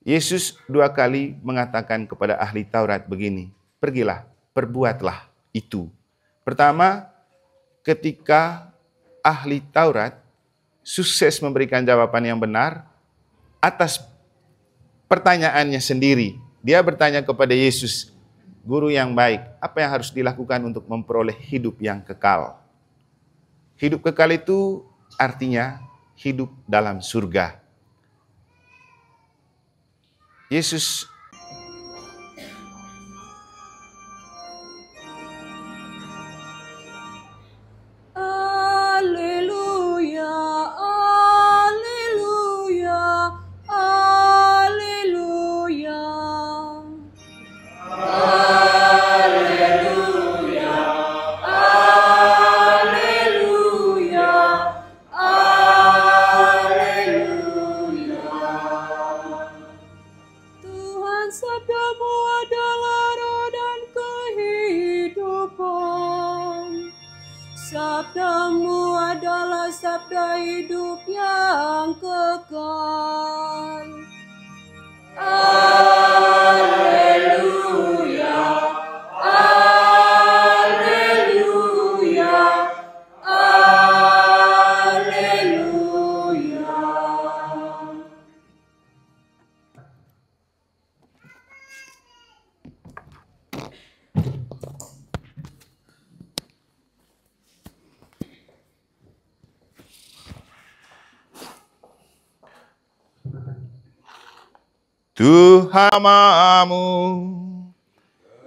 Yesus 2 kali mengatakan kepada ahli Taurat begini, pergilah, perbuatlah itu. Pertama, ketika ahli Taurat sukses memberikan jawaban yang benar atas pertanyaannya sendiri. Dia bertanya kepada Yesus, guru yang baik, apa yang harus dilakukan untuk memperoleh hidup yang kekal? Hidup kekal itu artinya hidup dalam surga. Yesus Sabdamu adalah sabda hidup yang kekal. Haleluya, haleluya, haleluya. Tuhan amamu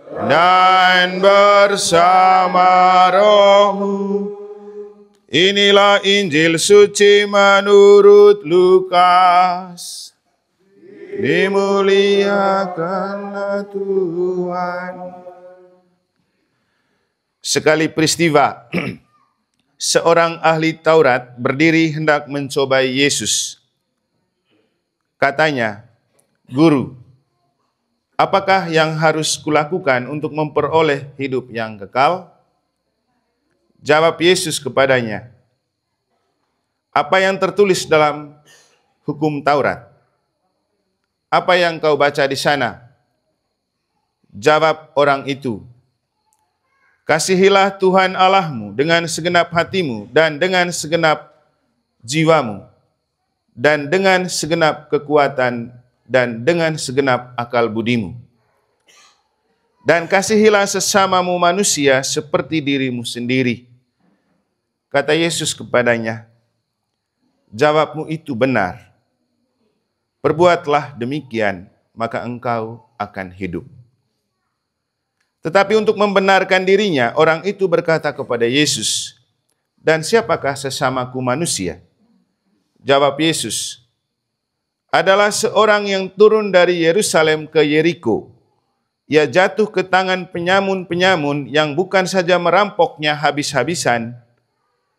dan bersama rohmu. Inilah Injil suci menurut Lukas. Dimuliakanlah Tuhan. Sekali peristiwa, seorang ahli Taurat berdiri hendak mencobai Yesus. Katanya, Guru, apakah yang harus kulakukan untuk memperoleh hidup yang kekal? Jawab Yesus kepadanya, apa yang tertulis dalam hukum Taurat? Apa yang kau baca di sana? Jawab orang itu, kasihilah Tuhan Allahmu dengan segenap hatimu dan dengan segenap jiwamu dan dengan segenap kekuatan dan dengan segenap akal budimu. Dan kasihilah sesamamu manusia seperti dirimu sendiri. Kata Yesus kepadanya, jawabmu itu benar. Perbuatlah demikian, maka engkau akan hidup. Tetapi untuk membenarkan dirinya, orang itu berkata kepada Yesus, dan siapakah sesamaku manusia? Jawab Yesus, adalah seorang yang turun dari Yerusalem ke Yeriko. Ia jatuh ke tangan penyamun-penyamun yang bukan saja merampoknya habis-habisan,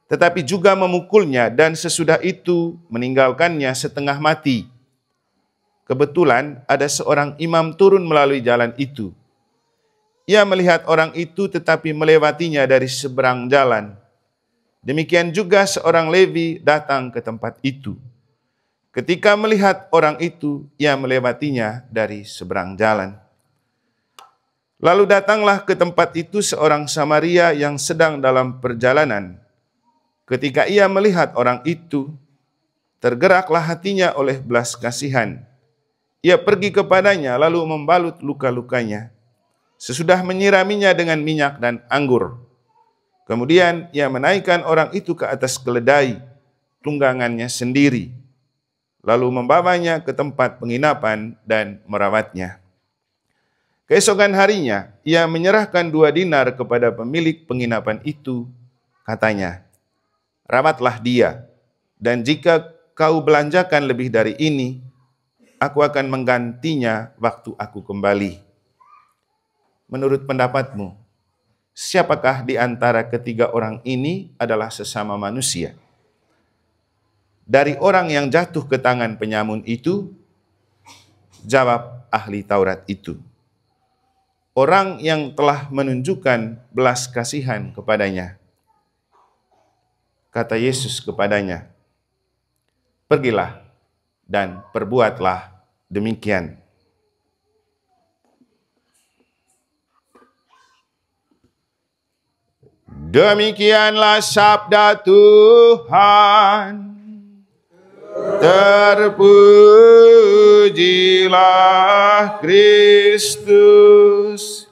tetapi juga memukulnya dan sesudah itu meninggalkannya setengah mati. Kebetulan ada seorang imam turun melalui jalan itu. Ia melihat orang itu tetapi melewatinya dari seberang jalan. Demikian juga seorang Lewi datang ke tempat itu. Ketika melihat orang itu, ia melewatinya dari seberang jalan. Lalu datanglah ke tempat itu seorang Samaria yang sedang dalam perjalanan. Ketika ia melihat orang itu, tergeraklah hatinya oleh belas kasihan. Ia pergi kepadanya lalu membalut luka-lukanya. Sesudah menyiraminya dengan minyak dan anggur. Kemudian ia menaikkan orang itu ke atas keledai, tunggangannya sendiri. Lalu membawanya ke tempat penginapan dan merawatnya. Keesokan harinya, ia menyerahkan 2 dinar kepada pemilik penginapan itu. Katanya, rawatlah dia, dan jika kau belanjakan lebih dari ini, aku akan menggantinya waktu aku kembali. Menurut pendapatmu, siapakah di antara ketiga orang ini adalah sesama manusia? Dari orang yang jatuh ke tangan penyamun itu, jawab ahli Taurat itu, orang yang telah menunjukkan belas kasihan kepadanya. Kata Yesus kepadanya, pergilah dan perbuatlah demikian. Demikianlah sabda Tuhan. Terpujilah Kristus.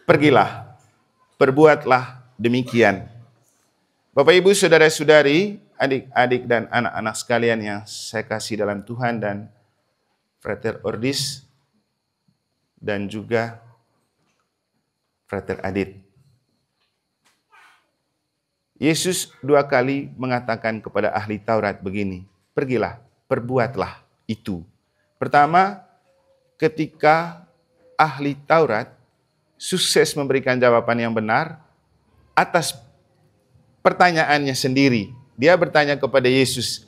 Pergilah, perbuatlah demikian. Bapak, Ibu, saudara-saudari, adik-adik dan anak-anak sekalian yang saya kasih dalam Tuhan, dan Frater Ordis dan juga Frater Adit. Yesus 2 kali mengatakan kepada ahli Taurat begini, pergilah, perbuatlah itu. Pertama, ketika ahli Taurat sukses memberikan jawaban yang benar atas pertanyaannya sendiri. Dia bertanya kepada Yesus,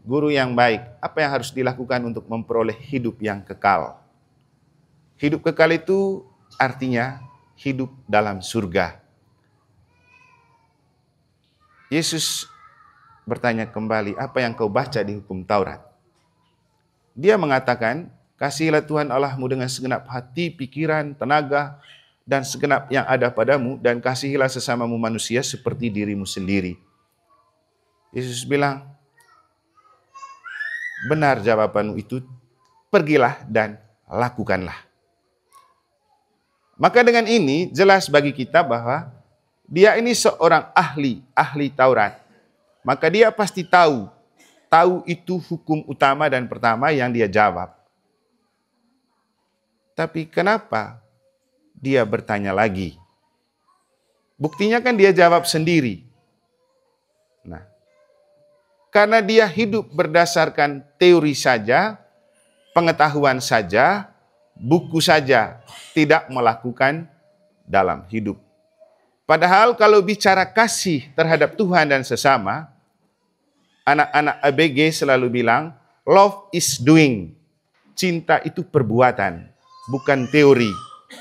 guru yang baik, apa yang harus dilakukan untuk memperoleh hidup yang kekal? Hidup kekal itu artinya hidup dalam surga. Yesus bertanya kembali, apa yang kau baca di hukum Taurat? Dia mengatakan, kasihilah Tuhan Allahmu dengan segenap hati, pikiran, tenaga, dan segenap yang ada padamu, dan kasihilah sesamamu manusia seperti dirimu sendiri. Yesus bilang, benar jawabanmu itu, pergilah dan lakukanlah. Maka dengan ini jelas bagi kita bahwa dia ini seorang ahli Taurat. Maka dia pasti tahu itu hukum utama dan pertama yang dia jawab. Tapi kenapa dia bertanya lagi? Buktinya kan dia jawab sendiri. Nah, karena dia hidup berdasarkan teori saja, pengetahuan saja, buku saja, tidak melakukan dalam hidup. Padahal kalau bicara kasih terhadap Tuhan dan sesama, anak-anak ABG selalu bilang, love is doing. Cinta itu perbuatan, bukan teori.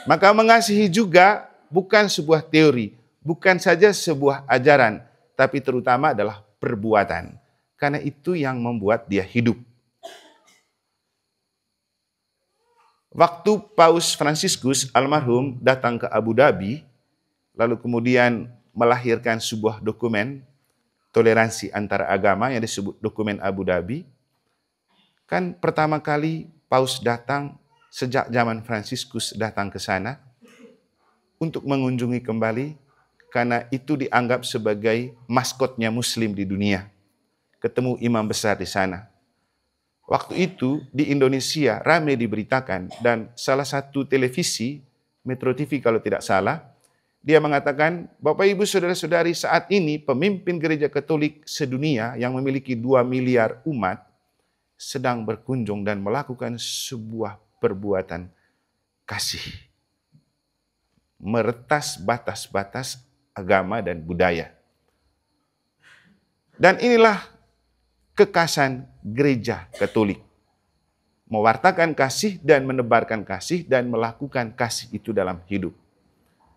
Maka mengasihi juga bukan sebuah teori, bukan saja sebuah ajaran, tapi terutama adalah perbuatan. Karena itu yang membuat dia hidup. Waktu Paus Fransiskus almarhum datang ke Abu Dhabi, lalu kemudian melahirkan sebuah dokumen toleransi antara agama yang disebut dokumen Abu Dhabi. Kan pertama kali Paus datang sejak zaman Fransiskus datang ke sana untuk mengunjungi kembali, karena itu dianggap sebagai maskotnya Muslim di dunia. Ketemu imam besar di sana. Waktu itu di Indonesia ramai diberitakan, dan salah satu televisi, Metro TV kalau tidak salah, dia mengatakan, Bapak Ibu Saudara-saudari, saat ini pemimpin gereja Katolik sedunia yang memiliki 2 miliar umat sedang berkunjung dan melakukan sebuah perbuatan kasih. Meretas batas-batas agama dan budaya. Dan inilah kekasan gereja Katolik. Mewartakan kasih dan menebarkan kasih dan melakukan kasih itu dalam hidup.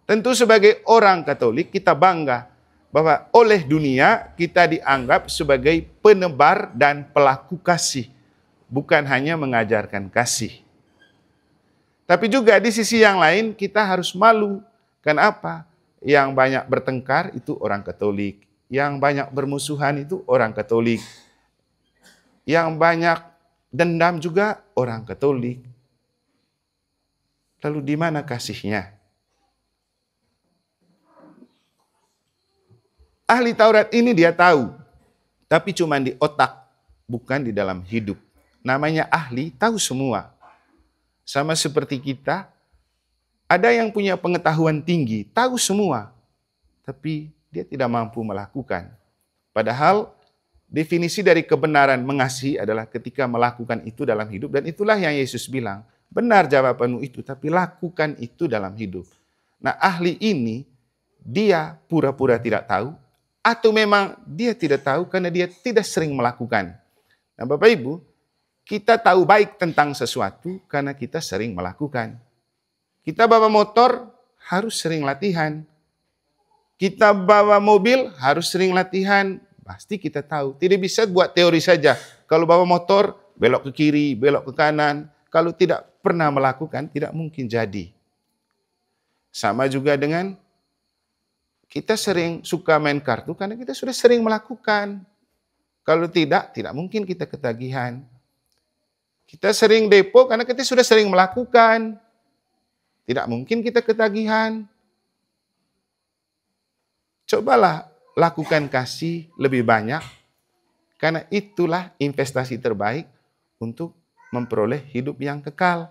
Tentu sebagai orang Katolik kita bangga bahwa oleh dunia kita dianggap sebagai penebar dan pelaku kasih. Bukan hanya mengajarkan kasih. Tapi juga di sisi yang lain kita harus malu. Kenapa? Yang banyak bertengkar itu orang Katolik. Yang banyak bermusuhan itu orang Katolik. Yang banyak dendam juga orang Katolik. Lalu di mana kasihnya? Ahli Taurat ini dia tahu, tapi cuma di otak, bukan di dalam hidup. Namanya ahli, tahu semua. Sama seperti kita, ada yang punya pengetahuan tinggi, tahu semua, tapi dia tidak mampu melakukan. Padahal definisi dari kebenaran mengasihi adalah ketika melakukan itu dalam hidup, dan itulah yang Yesus bilang, benar jawabanmu itu, tapi lakukan itu dalam hidup. Nah, ahli ini, dia pura-pura tidak tahu, atau memang dia tidak tahu karena dia tidak sering melakukan. Nah, Bapak Ibu, kita tahu baik tentang sesuatu karena kita sering melakukan. Kita bawa motor harus sering latihan. Kita bawa mobil harus sering latihan. pasti kita tahu. Tidak bisa buat teori saja. Kalau bawa motor, belok ke kiri, belok ke kanan. Kalau tidak pernah melakukan, tidak mungkin jadi. Sama juga dengan kita sering suka main kartu karena kita sudah sering melakukan. Kalau tidak, tidak mungkin kita ketagihan. Kita sering depo karena kita sudah sering melakukan. Tidak mungkin kita ketagihan. Cobalah lakukan kasih lebih banyak, karena itulah investasi terbaik untuk memperoleh hidup yang kekal.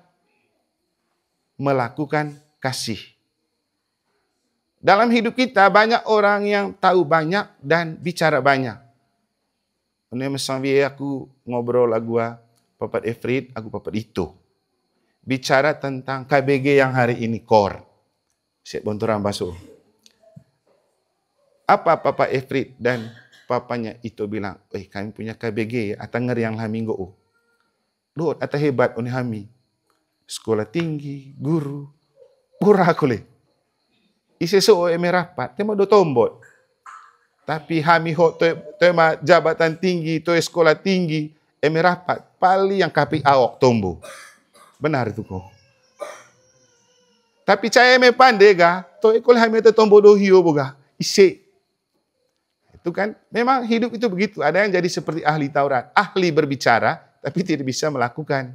Melakukan kasih. Dalam hidup kita banyak orang yang tahu banyak dan bicara banyak. Ini misalnya aku ngobrol lagu Papat Efrit, aku Papat itu. Bicara tentang KBG yang hari ini core. Siap bontoran basuh. Apa Papa Efrit dan papanya itu bilang, kami punya KBG, atanger yang haminggo. Loh, ata hebat oni hami. Sekolah tinggi, guru, murah aku le. Ise so merapat, tema do tombot. Tapi hami ho tema jabatan tinggi, to sekolah tinggi, merapat, pali yang kapi awak tombo. Benar itu kok. Tapi saya pandega, to ekol hami to tombo do hio boga. Ise. Itu kan, memang hidup itu begitu. Ada yang jadi seperti ahli Taurat. Ahli berbicara, tapi tidak bisa melakukan.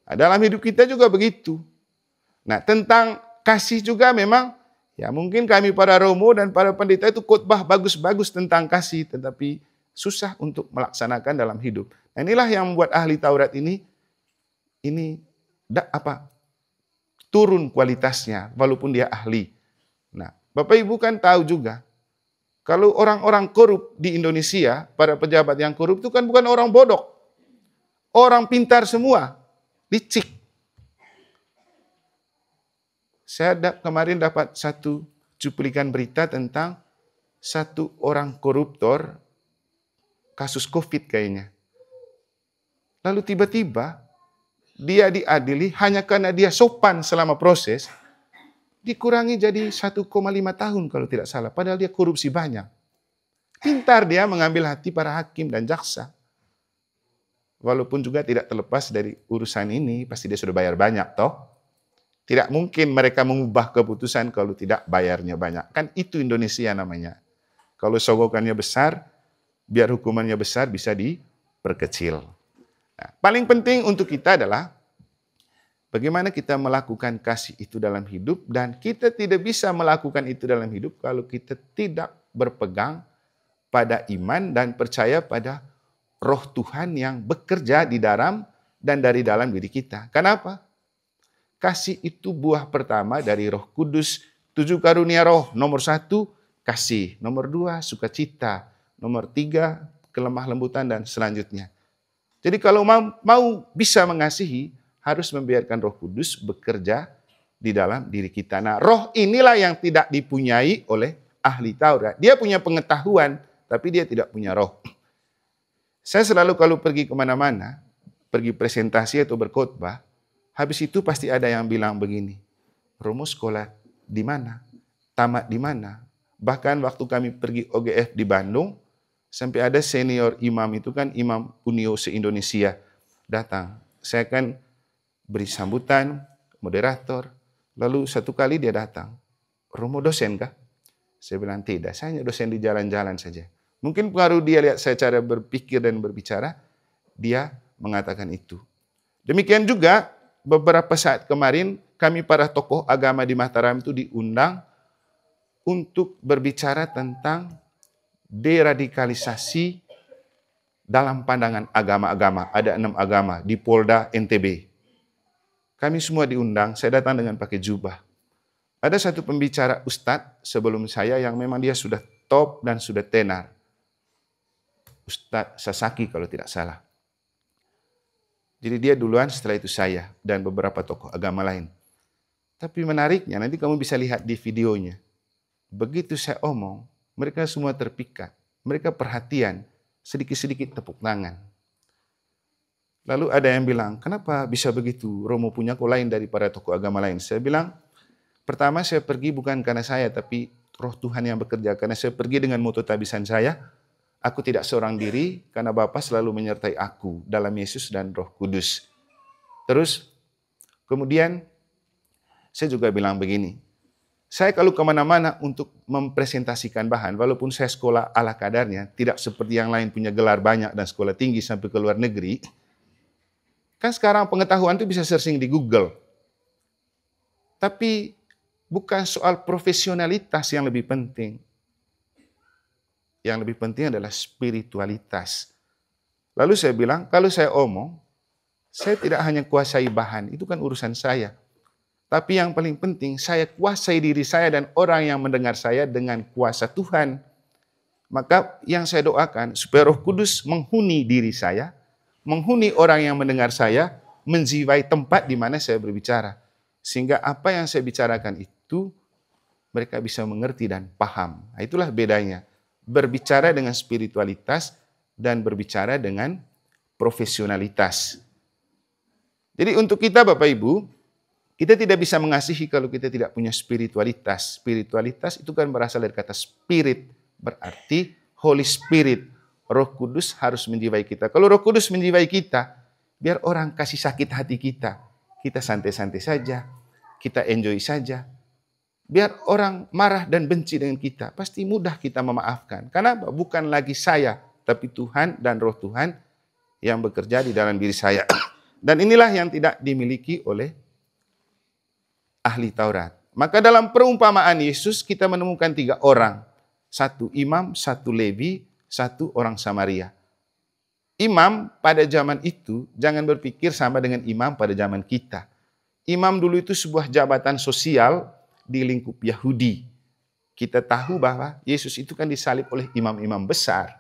Nah, dalam hidup kita juga begitu. Nah, tentang kasih juga memang, ya mungkin kami para romo dan para pendeta itu khotbah bagus-bagus tentang kasih, tetapi susah untuk melaksanakan dalam hidup. Nah, inilah yang membuat ahli Taurat ini turun kualitasnya, walaupun dia ahli. Nah, Bapak Ibu kan tahu juga, kalau orang-orang korup di Indonesia, para pejabat yang korup itu kan bukan orang bodoh. Orang pintar semua, licik. Saya kemarin dapat satu cuplikan berita tentang satu orang koruptor, kasus COVID kayaknya. Lalu tiba-tiba, dia diadili hanya karena dia sopan selama proses, dikurangi jadi 1,5 tahun kalau tidak salah. Padahal dia korupsi banyak. Pintar dia mengambil hati para hakim dan jaksa. Walaupun juga tidak terlepas dari urusan ini, pasti dia sudah bayar banyak toh. Tidak mungkin mereka mengubah keputusan kalau tidak bayarnya banyak. Kan itu Indonesia namanya. Kalau sogokannya besar, biar hukumannya besar bisa diperkecil. Nah, paling penting untuk kita adalah bagaimana kita melakukan kasih itu dalam hidup, dan kita tidak bisa melakukan itu dalam hidup kalau kita tidak berpegang pada iman dan percaya pada Roh Tuhan yang bekerja di dalam dan dari dalam diri kita. Kenapa? Kasih itu buah pertama dari Roh Kudus. 7 karunia roh. Nomor 1, kasih. Nomor 2, sukacita. Nomor 3, kelemah lembutan dan selanjutnya. Jadi kalau mau bisa mengasihi, harus membiarkan Roh Kudus bekerja di dalam diri kita. Nah, roh inilah yang tidak dipunyai oleh ahli Taurat. Dia punya pengetahuan, tapi dia tidak punya roh. Saya selalu kalau pergi kemana-mana, pergi presentasi atau berkhotbah, habis itu pasti ada yang bilang begini, Romo sekolah di mana? Tamat di mana? Bahkan waktu kami pergi OGF di Bandung, sampai ada senior imam itu kan imam Unio se-Indonesia datang. Saya kan beri sambutan, moderator, lalu satu kali dia datang, Romo dosen kah? Saya bilang tidak, saya hanya dosen di jalan-jalan saja. Mungkin pengaruh dia lihat saya cara berpikir dan berbicara, dia mengatakan itu. Demikian juga beberapa saat kemarin kami para tokoh agama di Mataram itu diundang untuk berbicara tentang deradikalisasi dalam pandangan agama-agama. Ada 6 agama di Polda NTB. Kami semua diundang, saya datang dengan pakai jubah. Ada satu pembicara ustadz sebelum saya yang memang dia sudah top dan sudah tenar. Ustadz Sasaki kalau tidak salah. Jadi dia duluan, setelah itu saya dan beberapa tokoh agama lain. Tapi menariknya, nanti kamu bisa lihat di videonya. Begitu saya omong, mereka semua terpikat. Mereka perhatian, sedikit-sedikit tepuk tangan. Lalu ada yang bilang, kenapa bisa begitu? Romo punya kok lain daripada tokoh agama lain. Saya bilang, pertama saya pergi bukan karena saya, tapi Roh Tuhan yang bekerja. Karena saya pergi dengan moto tabisan saya, Aku tidak seorang diri karena Bapa selalu menyertai aku dalam Yesus dan Roh Kudus. Terus kemudian saya juga bilang begini, saya kalau kemana-mana untuk mempresentasikan bahan, walaupun saya sekolah ala kadarnya, tidak seperti yang lain punya gelar banyak dan sekolah tinggi sampai ke luar negeri, kan sekarang pengetahuan itu bisa searching di Google. Tapi bukan soal profesionalitas yang lebih penting. Yang lebih penting adalah spiritualitas. Lalu saya bilang, kalau saya omong, saya tidak hanya kuasai bahan, itu kan urusan saya. Tapi yang paling penting, saya kuasai diri saya dan orang yang mendengar saya dengan kuasa Tuhan. Maka yang saya doakan, supaya Roh Kudus menghuni diri saya, menghuni orang yang mendengar saya, menjiwai tempat di mana saya berbicara. Sehingga apa yang saya bicarakan itu, mereka bisa mengerti dan paham. Nah, itulah bedanya. Berbicara dengan spiritualitas dan berbicara dengan profesionalitas. Jadi untuk kita Bapak Ibu, kita tidak bisa mengasihi kalau kita tidak punya spiritualitas. Spiritualitas itu kan berasal dari kata spirit, berarti Holy Spirit. Roh Kudus harus menjiwai kita. Kalau Roh Kudus menjiwai kita, biar orang kasih sakit hati kita santai-santai saja, kita enjoy saja. Biar orang marah dan benci dengan kita, pasti mudah kita memaafkan. Karena bukan lagi saya, tapi Tuhan dan Roh Tuhan yang bekerja di dalam diri saya. Dan inilah yang tidak dimiliki oleh ahli Taurat. Maka dalam perumpamaan Yesus kita menemukan 3 orang. 1 imam, 1 Lewi, 1 orang Samaria. Imam pada zaman itu jangan berpikir sama dengan imam pada zaman kita. Imam dulu itu sebuah jabatan sosial di lingkup Yahudi. Kita tahu bahwa Yesus itu kan disalib oleh imam-imam besar.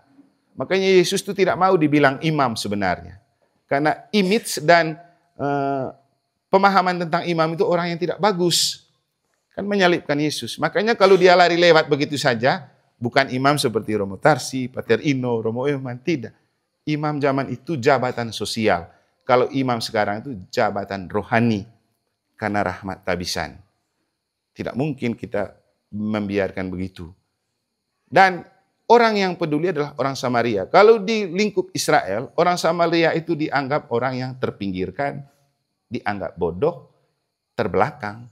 Makanya Yesus itu tidak mau dibilang imam sebenarnya. Karena image dan pemahaman tentang imam itu orang yang tidak bagus. Kan menyalibkan Yesus. Makanya kalau dia lari lewat begitu saja, bukan imam seperti Romo Tarsi, Pater Ino, Romo Eman, tidak. Imam zaman itu jabatan sosial. Kalau imam sekarang itu jabatan rohani. Karena rahmat tabisan. Tidak mungkin kita membiarkan begitu. Dan orang yang peduli adalah orang Samaria. Kalau di lingkup Israel, orang Samaria itu dianggap orang yang terpinggirkan, dianggap bodoh, terbelakang.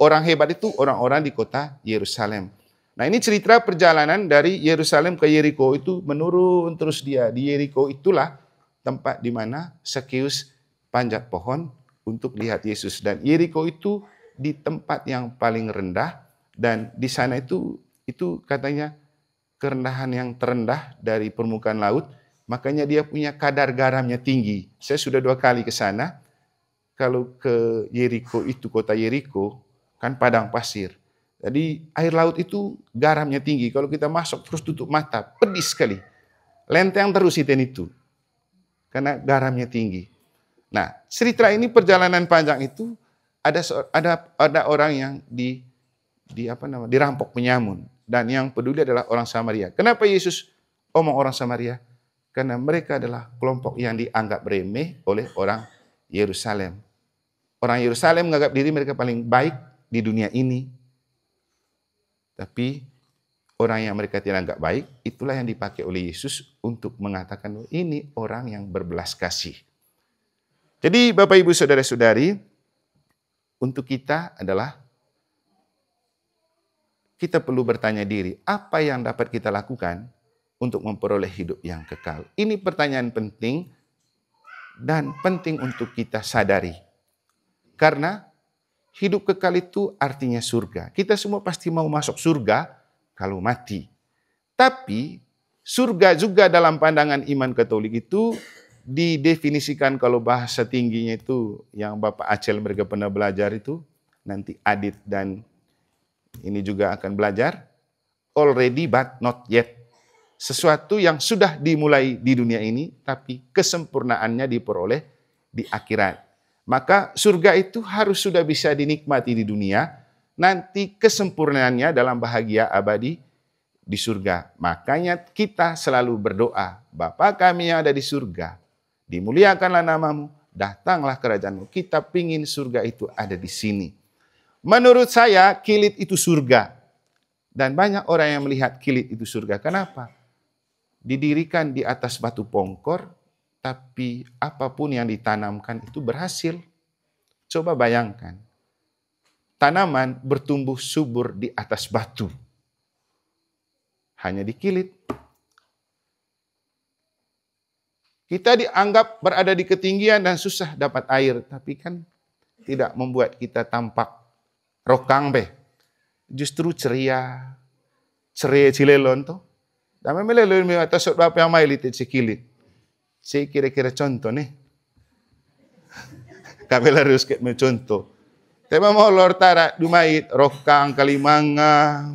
Orang hebat itu orang-orang di kota Yerusalem. Nah, ini cerita perjalanan dari Yerusalem ke Yeriko itu menurun terus dia. Di Yeriko itulah tempat di mana Sakeus panjat pohon untuk lihat Yesus. Dan Yeriko itu di tempat yang paling rendah, dan di sana itu katanya kerendahan yang terendah dari permukaan laut, makanya dia punya kadar garamnya tinggi. Saya sudah 2 kali ke sana. Kalau ke Yeriko itu, kota Yeriko, kan padang pasir. Jadi air laut itu garamnya tinggi. Kalau kita masuk terus tutup mata, pedis sekali. Lenteng terus itu. Karena garamnya tinggi. Nah, cerita ini perjalanan panjang itu ada orang yang dirampok penyamun, dan yang peduli adalah orang Samaria. Kenapa Yesus omong orang Samaria? Karena mereka adalah kelompok yang dianggap remeh oleh orang Yerusalem. Orang Yerusalem menganggap diri mereka paling baik di dunia ini. Tapi orang yang mereka tidak anggap baik, itulah yang dipakai oleh Yesus untuk mengatakan ini orang yang berbelas kasih. Jadi Bapak Ibu Saudara-saudari, untuk kita adalah kita perlu bertanya diri, apa yang dapat kita lakukan untuk memperoleh hidup yang kekal? Ini pertanyaan penting dan penting untuk kita sadari. Karena hidup kekal itu artinya surga. Kita semua pasti mau masuk surga kalau mati. Tapi surga juga dalam pandangan iman Katolik itu didefinisikan, kalau bahasa tingginya itu yang Bapak Acel mereka pernah belajar itu, nanti Adit dan ini juga akan belajar, already but not yet. Sesuatu yang sudah dimulai di dunia ini, tapi kesempurnaannya diperoleh di akhirat. Maka surga itu harus sudah bisa dinikmati di dunia, nanti kesempurnaannya dalam bahagia abadi di surga. Makanya kita selalu berdoa, Bapa kami yang ada di surga, dimuliakanlah namamu, datanglah kerajaanmu. Kita pingin surga itu ada di sini. Menurut saya, kilit itu surga. Dan banyak orang yang melihat kilit itu surga. Kenapa? didirikan di atas batu pongkor, tapi apapun yang ditanamkan itu berhasil. Coba bayangkan, tanaman bertumbuh subur di atas batu. Hanya dikilit. Kita dianggap berada di ketinggian dan susah dapat air, tapi kan tidak membuat kita tampak rokang be. Justru ceria cilelon tuh. Dan melelon mi atas apa yang mai litit sekilit. Saya kira-kira contoh nih. Kami harus ke contoh. Tema mau lor tara dumait rokang kalimanga.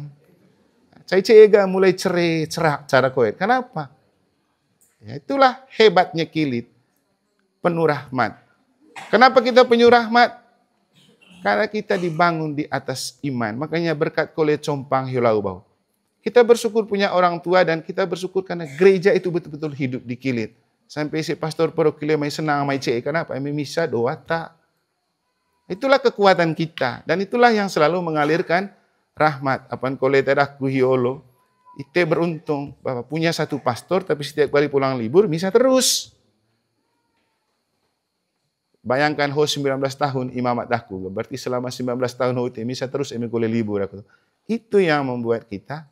Saya cega mulai cerak cara koet. Kenapa? Ya, itulah hebatnya kilit. Penuh rahmat. Kenapa kita penuh rahmat? Karena kita dibangun di atas iman. Makanya berkat kole compang hilau bau. Kita bersyukur punya orang tua dan kita bersyukur karena gereja itu betul-betul hidup di kilit. Sampai si pastor perokile mai senang mai cek. Kenapa? Misa doa tak. Itulah kekuatan kita. Dan itulah yang selalu mengalirkan rahmat. Apan kole tadaku hiolo. Ite beruntung bahwa punya satu pastor, tapi setiap kali pulang libur bisa terus. Bayangkan ho 19 tahun imamat aku, berarti selama 19 tahun ho bisa terus kole libur aku. Itu yang membuat kita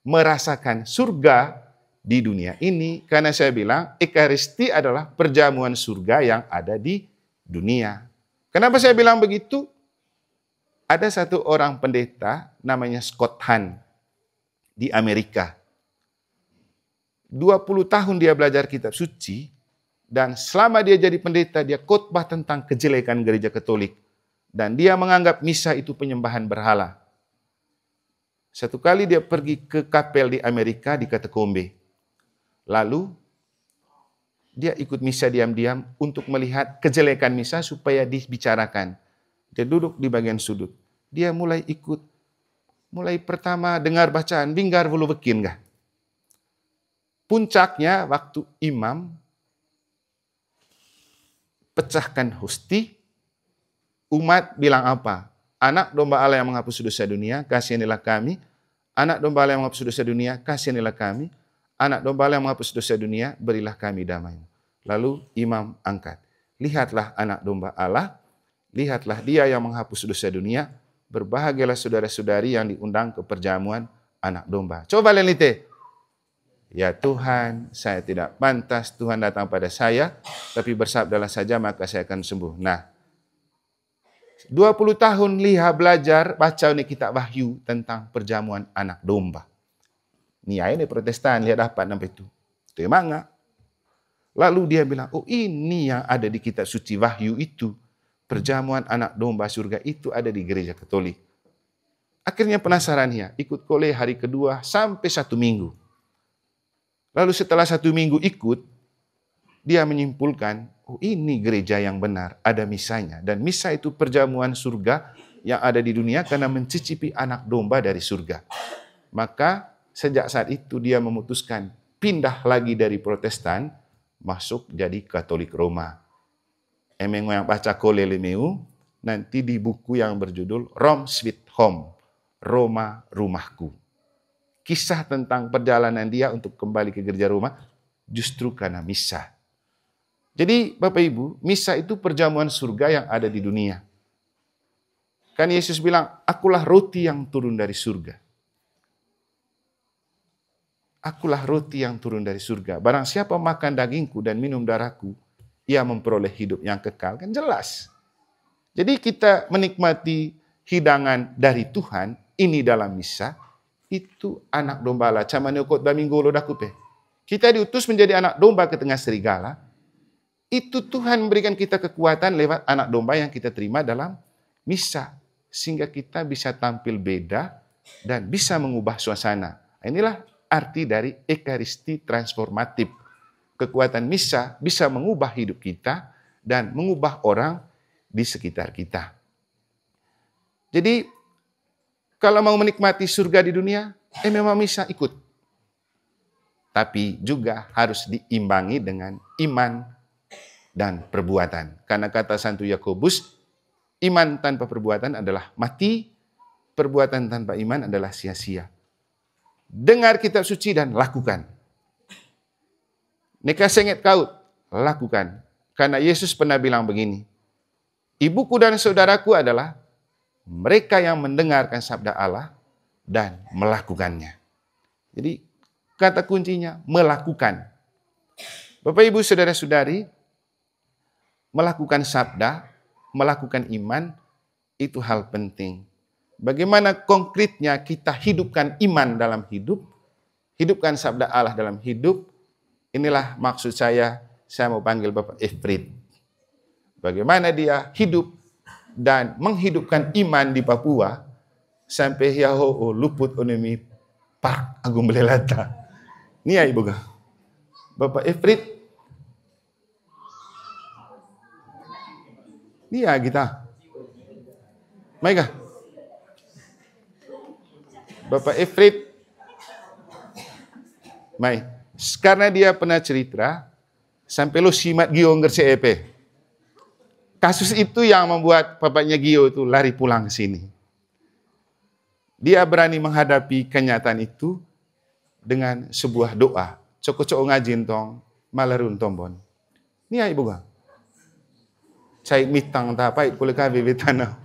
merasakan surga di dunia ini. Karena saya bilang, Ekaristi adalah perjamuan surga yang ada di dunia. Kenapa saya bilang begitu? Ada satu orang pendeta namanya Scott Hahn. Di Amerika. 20 tahun dia belajar kitab suci, dan selama dia jadi pendeta, dia khotbah tentang kejelekan gereja Katolik. Dan dia menganggap misa itu penyembahan berhala. Satu kali dia pergi ke kapel di Amerika, di katakombe. Lalu, dia ikut misa diam-diam untuk melihat kejelekan misa supaya dibicarakan. Dia duduk di bagian sudut. Dia mulai ikut. Mulai pertama dengar bacaan, binggar bulu bekin gak? Puncaknya waktu imam pecahkan hosti, umat bilang apa? Anak domba Allah yang menghapus dosa dunia, kasihanilah kami. Anak domba Allah yang menghapus dosa dunia, kasihanilah kami. Anak domba Allah yang menghapus dosa dunia, berilah kami damai. Lalu imam angkat. Lihatlah anak domba Allah, lihatlah dia yang menghapus dosa dunia. Berbahagialah saudara-saudari yang diundang ke perjamuan anak domba. Coba lelite. Ya Tuhan, saya tidak pantas Tuhan datang pada saya, tapi bersabdalah saja maka saya akan sembuh. Nah, 20 tahun liha belajar baca ini kitab Wahyu tentang perjamuan anak domba. Ini ini Protestan, lihat dapat sampai itu. Itu emang. Lalu dia bilang, oh ini yang ada di kitab suci Wahyu itu. Perjamuan anak domba surga itu ada di gereja Katolik. Akhirnya penasaran ya, ikut kole hari kedua sampai 1 minggu. Lalu setelah 1 minggu ikut, dia menyimpulkan, oh ini gereja yang benar, ada misanya. Dan misa itu perjamuan surga yang ada di dunia karena mencicipi anak domba dari surga. Maka sejak saat itu dia memutuskan pindah lagi dari Protestan, masuk jadi Katolik Roma. Emang yang baca kole lemeu, nanti di buku yang berjudul Rome Sweet Home, Roma Rumahku. Kisah tentang perjalanan dia untuk kembali ke gereja Roma justru karena misa. Jadi Bapak Ibu, misa itu perjamuan surga yang ada di dunia. Kan Yesus bilang, akulah roti yang turun dari surga. Akulah roti yang turun dari surga. Barang siapa makan dagingku dan minum darahku, ia memperoleh hidup yang kekal. Kan jelas. Jadi kita menikmati hidangan dari Tuhan, ini dalam misa, itu anak domba Allah. Camane khotbah minggu lo dakupe. Kita diutus menjadi anak domba ke tengah serigala. Itu Tuhan memberikan kita kekuatan lewat anak domba yang kita terima dalam misa. Sehingga kita bisa tampil beda dan bisa mengubah suasana. Inilah arti dari Ekaristi transformatif. Kekuatan misa bisa mengubah hidup kita dan mengubah orang di sekitar kita. Jadi, kalau mau menikmati surga di dunia, memang misa ikut. Tapi juga harus diimbangi dengan iman dan perbuatan. Karena kata Santo Yakobus, iman tanpa perbuatan adalah mati, perbuatan tanpa iman adalah sia-sia. Dengar kitab suci dan lakukan. Neka senget kaut, lakukan. Karena Yesus pernah bilang begini, ibuku dan saudaraku adalah mereka yang mendengarkan sabda Allah dan melakukannya. Jadi kata kuncinya melakukan. Bapak Ibu Saudara-saudari, melakukan sabda, melakukan iman, itu hal penting. Bagaimana konkretnya kita hidupkan iman dalam hidup, hidupkan sabda Allah dalam hidup, inilah maksud saya mau panggil Bapak Efrit. Bagaimana dia hidup dan menghidupkan iman di Papua, sampai yaho luput onemi Pak Agung Belelata. Ini ya Ibu. Bapak Efrit. Ini ya kita. Baiklah. Bapak Efrit. Mai. Karena dia pernah cerita, sampai lo simat Gio ngercepe. Kasus itu yang membuat bapaknya Gio itu lari pulang ke sini. Dia berani menghadapi kenyataan itu dengan sebuah doa. Coko-coko ngajin tong, malarun tombon. Ini ya Ibu. Cai mitang tapai kulit kabe betana.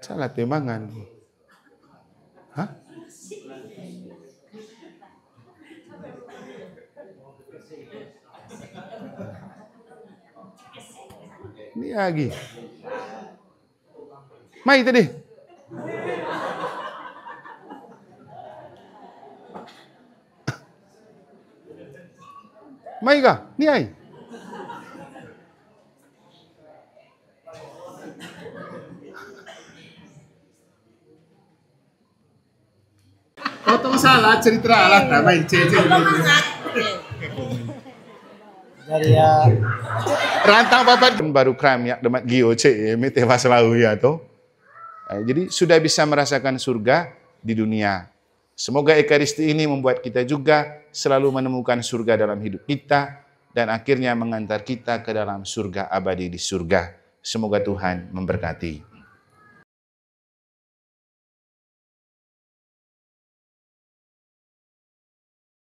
Salah temangan. Hah? Ini lagi. Mai tadi. Mai kah? Ni ai. Potong salah cerita lah, namai cece. Dari ya Rantang papat baru kram ya demat Gio ce mete selalu ya toh. Jadi sudah bisa merasakan surga di dunia. Semoga Ekaristi ini membuat kita juga selalu menemukan surga dalam hidup kita dan akhirnya mengantar kita ke dalam surga abadi di surga. Semoga Tuhan memberkati.